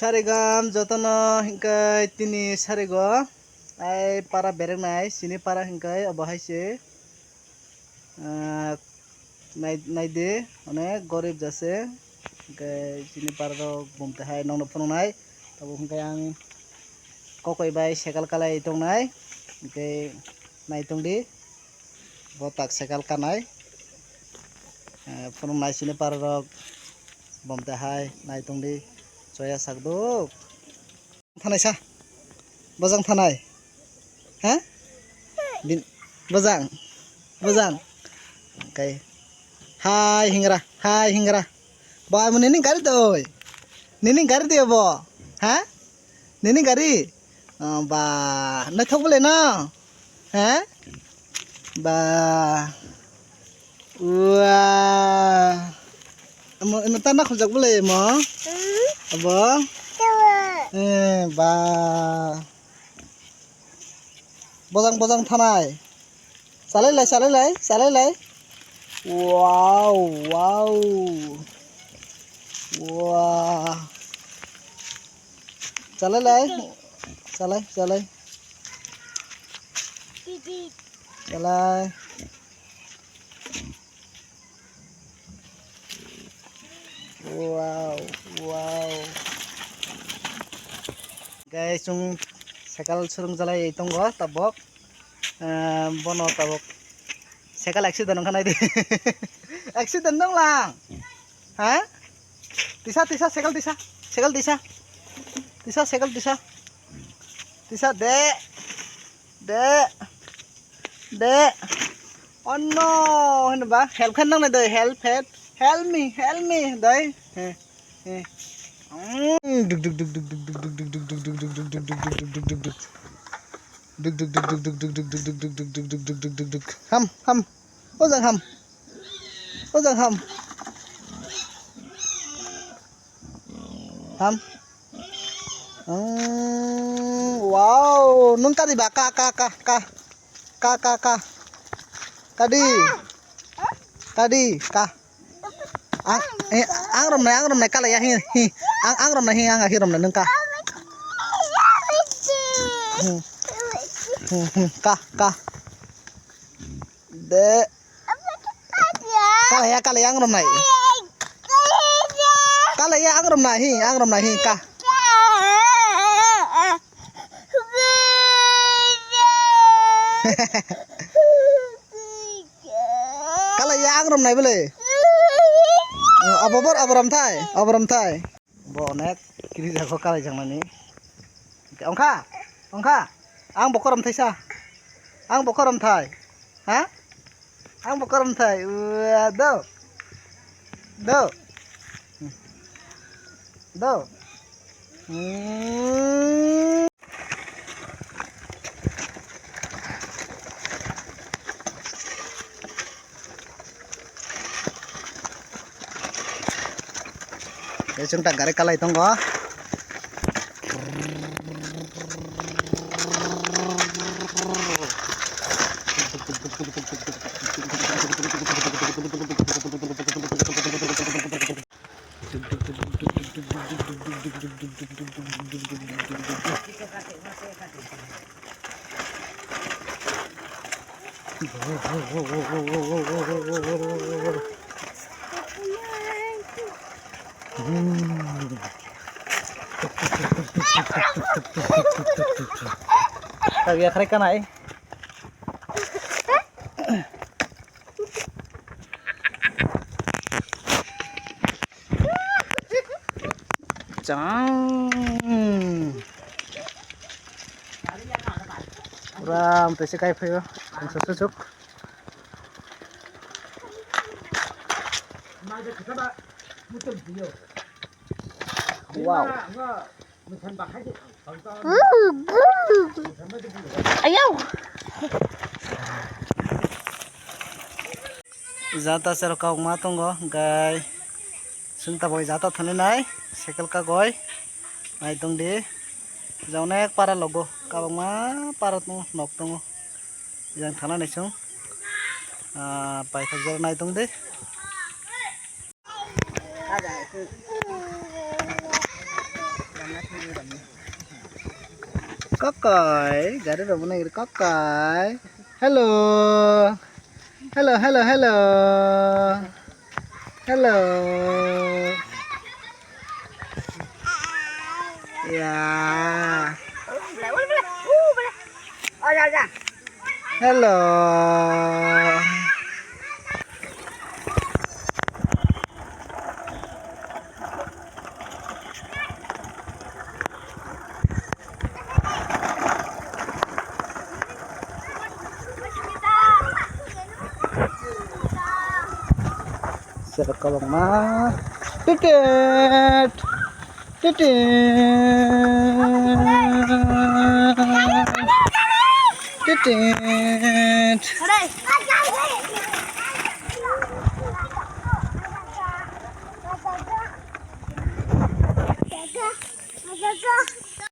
Sarigam jotono hingkai tini sarigo ai para berengnai sini para hingkai obahaise naide onek gorib jase hingkai sini para rok bumte hai nongno phunungnai tabo hingkai ang kokoi bai sekal kalai tongnai hingkai naitongdi botak sekal kanai phunungnai sini para rok bumte hai naitongdi Soya sakduk thanai sa bojang thanai ha bojang okay hai hingra bo am nini gari doi nini gari dia bo ha nini gari ba na thok bole na ha ba wah amo tanah khojak bole mo abo ba bojang thanai salai wow wah salai wow guys chung sekal surung jalai tongo tabok bono tabok sekal accident nongkanai di accident dong lang ha tisa sekal de oh no hene ba help kan nang doi help me doi ham ojang ham wow nung kadi ba ka kadi ka ang rom nai kala ya hi ang rom nai ang hi rom nai nung ka ka de kala ya ang rom nai ang rom nai hi ka kala ya ang rom nai bole aboram thai bo onek kiri jago kala jangmani ongkha ang bokoram thai sa ang bokoram thai ha ang bokoram thai do chúng ta gari kalai tongo Kaya kare kanai ram tới cái phơi không sốt sốt wow ayo jata ser kau ma tongo gai sungta boy jata thane nai sekal ka goi nai tong di jaune para logo kabangma para tongo nok tongo jang thana nai sung pai thak nai tong di Kokoy, gari ro bunai kokoy. Hello. Hello, hello, hello. Hello. Yeah. Hello. Siapa kolong mah? Tiket. Titit. Titit.